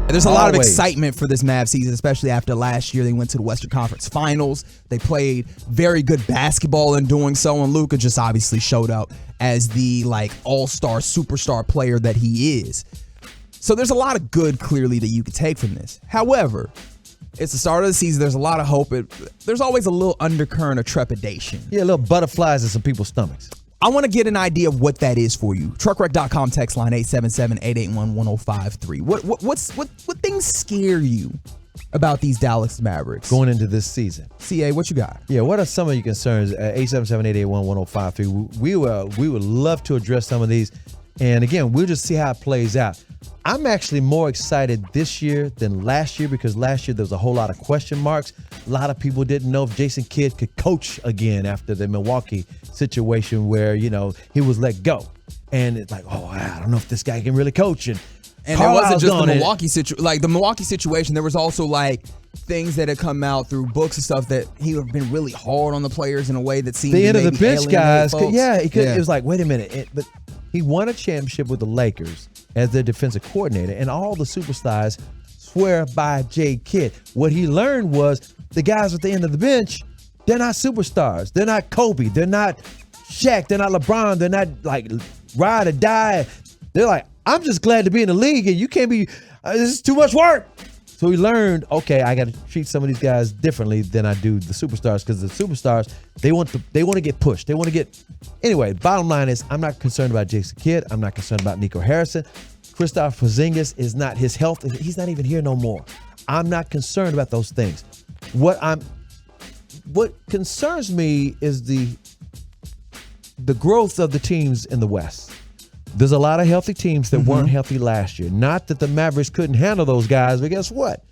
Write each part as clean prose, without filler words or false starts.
There's a lot of excitement for this Mavs season, especially after last year. They went to the Western Conference Finals. They played very good basketball in doing so, and Luka just obviously showed up as the all-star, superstar player that he is. So there's a lot of good, clearly, that you could take from this. However, it's the start of the season. There's a lot of hope. There's always a little undercurrent of trepidation. Yeah, little butterflies in some people's stomachs. I want to get an idea of what that is for you. Truckwreck.com text line 877-881-1053. What things scare you about these Dallas Mavericks going into this season? CA, what you got? Yeah, what are some of your concerns? 877-881-1053. We would love to address some of these. And again, we'll just see how it plays out. I'm actually more excited this year than last year because last year there was a whole lot of question marks. A lot of people didn't know if Jason Kidd could coach again after the Milwaukee situation where, he was let go. And it's like, I don't know if this guy can really coach. And it wasn't just the Milwaukee situation. Like the Milwaukee situation, there was also things that had come out through books and stuff that he would have been really hard on the players in a way that seemed the to end of the bench guys. It was like, wait a minute. But he won a championship with the Lakers as their defensive coordinator, and all the superstars swear by Jay Kidd. What he learned was the guys at the end of the bench, they're not superstars. They're not Kobe. They're not Shaq. They're not LeBron. They're not ride or die. They're like, I'm just glad to be in the league, and you can't be, this is too much work. So he learned, okay, I got to treat some of these guys differently than I do the superstars, because the superstars, they want to get pushed. They want to get. Anyway, bottom line is, I'm not concerned about Jason Kidd. I'm not concerned about Nico Harrison. Kristaps Porzingis is not his health. He's not even here no more. I'm not concerned about those things. What concerns me is the growth of the teams in the West. There's a lot of healthy teams that weren't healthy last year. Not that the Mavericks couldn't handle those guys, but guess what?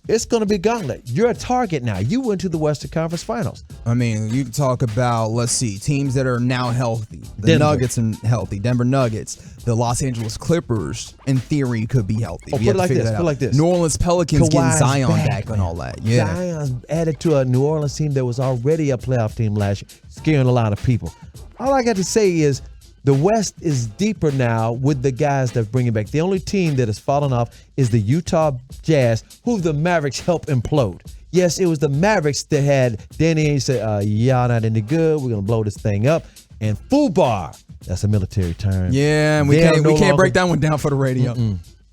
It's going to be a gauntlet. You're a target now. You went to the Western Conference Finals. I mean, you can talk about, teams that are now healthy. The Nuggets are healthy. Denver Nuggets. The Los Angeles Clippers, in theory, could be healthy. Put it like this. New Orleans Pelicans getting Zion back and all that. Yeah. Zion's added to a New Orleans team that was already a playoff team last year, scaring a lot of people. All I got to say is, the West is deeper now with the guys that bring it back. The only team that has fallen off is the Utah Jazz, who the Mavericks helped implode. Yes, it was the Mavericks that had Danny Ainge say, y'all not any good. We're going to blow this thing up. And FUBAR, that's a military term. Yeah, and we can't break that one down for the radio.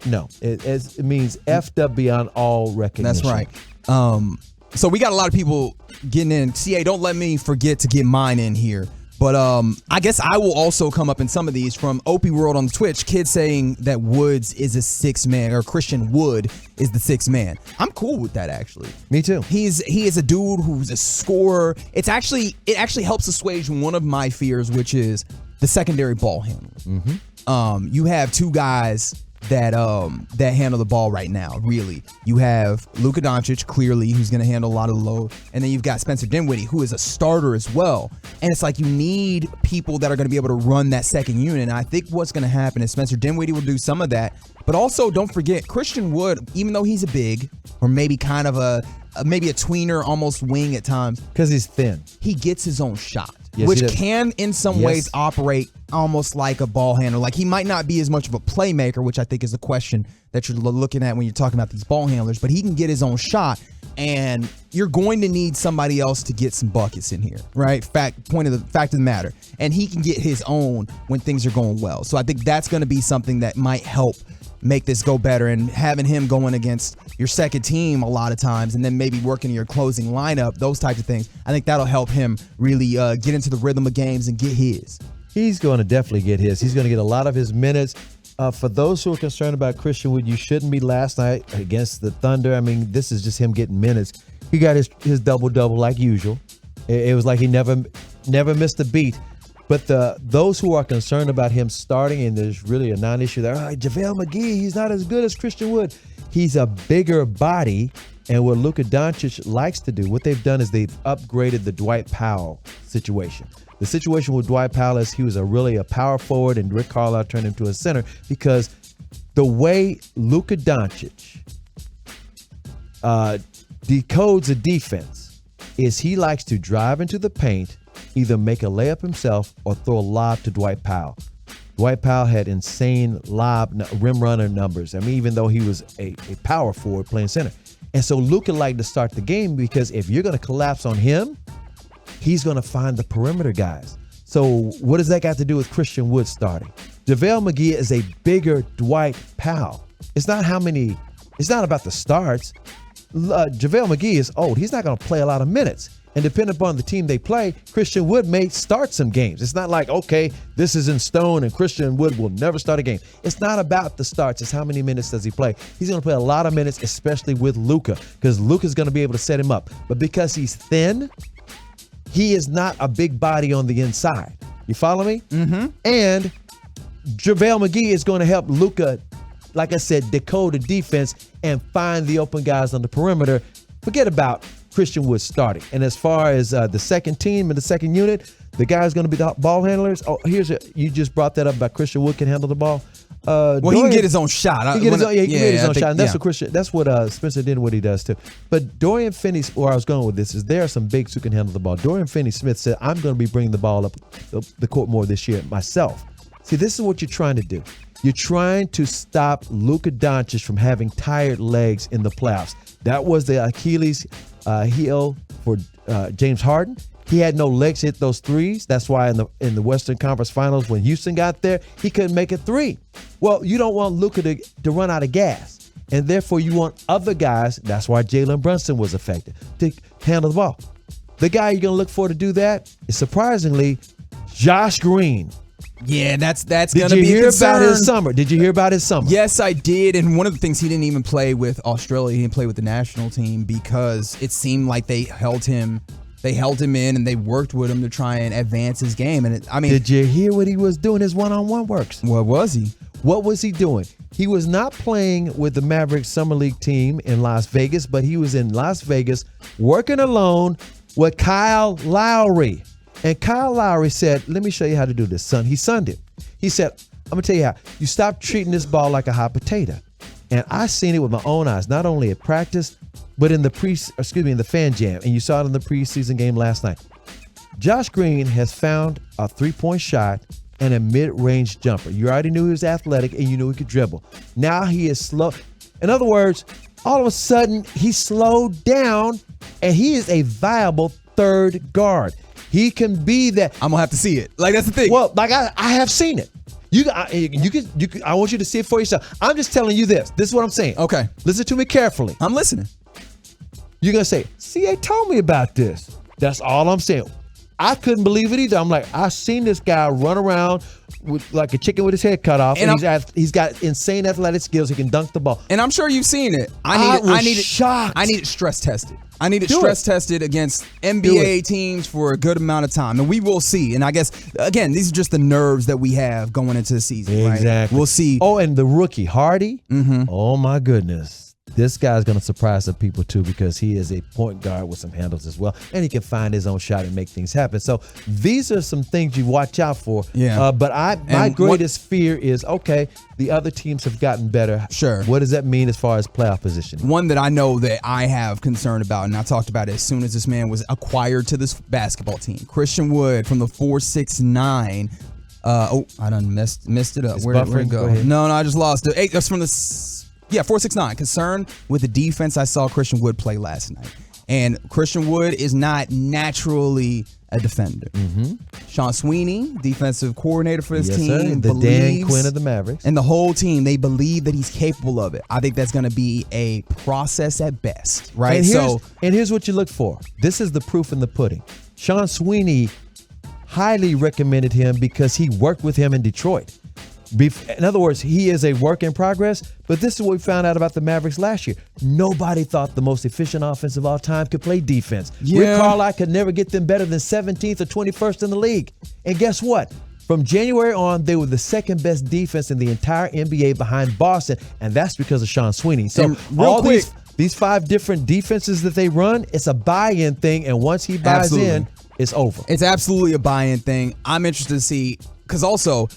No, it means effed up beyond all recognition. That's right. So we got a lot of people getting in. CA, don't let me forget to get mine in here. But I guess I will also come up in some of these from Opie World on Twitch. Kids saying that Woods is a sixth man, or Christian Wood is the sixth man. I'm cool with that, actually. Me too. He is a dude who's a scorer. It actually helps assuage one of my fears, which is the secondary ball handler. You have two guys that handle the ball right now, really. You have Luka Doncic, clearly, who's going to handle a lot of the load. And then you've got Spencer Dinwiddie, who is a starter as well. And it's like you need people that are going to be able to run that second unit. And I think what's going to happen is Spencer Dinwiddie will do some of that. But also, don't forget, Christian Wood, even though he's a big, or maybe kind of maybe a tweener, almost wing at times. Because he's thin. He gets his own shot. Yes, which can, in some ways, operate almost like a ball handler. Like, he might not be as much of a playmaker, which I think is the question that you're looking at when you're talking about these ball handlers, but he can get his own shot, and you're going to need somebody else to get some buckets in here, right? Fact of the matter. And he can get his own when things are going well. So I think that's going to be something that might help make this go better, and having him going against your second team a lot of times and then maybe working your closing lineup, those types of things, I think that'll help him really get into the rhythm of games and get his. He's going to definitely get his. He's going to get a lot of his minutes. For those who are concerned about Christian Wood, you shouldn't be. Last night against the Thunder, I mean, this is just him getting minutes. He got his double-double like usual. It was like he never missed a beat. But those who are concerned about him starting, and there's really a non-issue there, JaVale McGee, he's not as good as Christian Wood. He's a bigger body, and what Luka Doncic likes to do, what they've done is they've upgraded the Dwight Powell situation. The situation with Dwight Powell is he was really a power forward, and Rick Carlisle turned him to a center, because the way Luka Doncic decodes a defense is he likes to drive into the paint, either make a layup himself or throw a lob to Dwight Powell. Dwight Powell had insane rim runner numbers. I mean, even though he was a power forward playing center. And so Luka liked to start the game because if you're going to collapse on him, he's going to find the perimeter guys. So what does that got to do with Christian Wood starting? JaVale McGee is a bigger Dwight Powell. It's not about the starts. JaVale McGee is old. He's not going to play a lot of minutes. And depending upon the team they play, Christian Wood may start some games. It's not like, okay, this is in stone and Christian Wood will never start a game. It's not about the starts. It's how many minutes does he play. He's going to play a lot of minutes, especially with Luka, because Luka's going to be able to set him up. But because he's thin, he is not a big body on the inside. You follow me? Mm-hmm. And JaVale McGee is going to help Luka, like I said, decode the defense and find the open guys on the perimeter. Forget about Christian Wood starting. And as far as the second team and the second unit, the guys going to be the ball handlers. Oh, you just brought that up about Christian Wood can handle the ball. Well, he can get his own shot. He can get his own shot. And that's what Spencer Dinwiddie does too. But Dorian Finney-Smith, where I was going with this, is there are some bigs who can handle the ball. Dorian Finney-Smith said, I'm going to be bringing the ball up the court more this year myself. See, this is what you're trying to do. You're trying to stop Luka Doncic from having tired legs in the playoffs. That was the Achilles heel for James Harden. He had no legs to hit those threes. That's why in the Western Conference Finals, when Houston got there, he couldn't make a three. Well, you don't want Luka to run out of gas. And therefore, you want other guys, that's why Jalen Brunson was affected, to handle the ball. The guy you're going to look for to do that is, surprisingly, Josh Green. Yeah, that's going to be a concern. Did you hear about his summer? Yes, I did. And one of the things, he didn't even play with Australia. He didn't play with the national team because it seemed like they held him in and they worked with him to try and advance his game. And did you hear what he was doing? His one-on-one works. What was he? What was he doing? He was not playing with the Mavericks Summer League team in Las Vegas, but he was in Las Vegas working alone with Kyle Lowry. And Kyle Lowry said, let me show you how to do this, son. He sunned him. He said, I'm going to tell you how. You stop treating this ball like a hot potato. And I seen it with my own eyes, not only at practice, but in the fan jam. And you saw it in the preseason game last night. Josh Green has found a three-point shot and a mid-range jumper. You already knew he was athletic and you knew he could dribble. Now he is slow. In other words, all of a sudden, he slowed down and he is a viable third guard. He can be that. I'm gonna have to see it. Like, that's the thing. Well, like I have seen it. I want you to see it for yourself. I'm just telling you this. This is what I'm saying. Okay. Listen to me carefully. I'm listening. You're gonna say, CA told me about this. That's all I'm saying. I couldn't believe it either. I'm like, I've seen this guy run around with like a chicken with his head cut off, and he's got insane athletic skills. He can dunk the ball. And I'm sure you've seen it. I need it stress tested. I need it stress tested against NBA teams for a good amount of time, and we will see. And I guess, again, these are just the nerves that we have going into the season. Exactly. Right? We'll see. Oh, and the rookie Hardy. Mm-hmm. Oh my goodness. This guy's going to surprise some people, too, because he is a point guard with some handles as well. And he can find his own shot and make things happen. So these are some things you watch out for. Yeah. But my greatest fear is, okay, the other teams have gotten better. Sure. What does that mean as far as playoff positioning? One that I know that I have concern about, and I talked about it as soon as this man was acquired to this basketball team. Christian Wood from the 4'6'9". I done messed it up. Where'd it go? No, I just lost it. That's from the... 4'6'9". Concerned with the defense I saw Christian Wood play last night. And Christian Wood is not naturally a defender. Mm-hmm. Sean Sweeney, defensive coordinator for this team, the Dan Quinn of the Mavericks. And the whole team, they believe that he's capable of it. I think that's going to be a process at best, right? And here's what you look for. This is the proof in the pudding. Sean Sweeney highly recommended him because he worked with him in Detroit. In other words, he is a work in progress, but this is what we found out about the Mavericks last year. Nobody thought the most efficient offense of all time could play defense. Yeah. Rick Carlisle could never get them better than 17th or 21st in the league. And guess what? From January on, they were the second best defense in the entire NBA behind Boston, and that's because of Sean Sweeney. So these 5 different defenses that they run, it's a buy-in thing, and once he buys in, it's over. It's absolutely a buy-in thing. I'm interested to see, because also,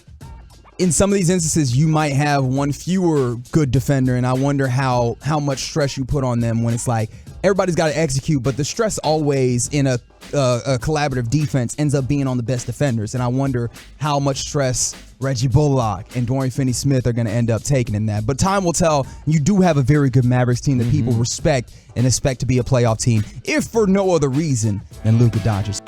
in some of these instances, you might have one fewer good defender, and I wonder how much stress you put on them when it's like, everybody's got to execute, but the stress always in a collaborative defense ends up being on the best defenders. And I wonder how much stress Reggie Bullock and Dorian Finney-Smith are going to end up taking in that. But time will tell. You do have a very good Mavericks team that people respect and expect to be a playoff team, if for no other reason than Luka Doncic.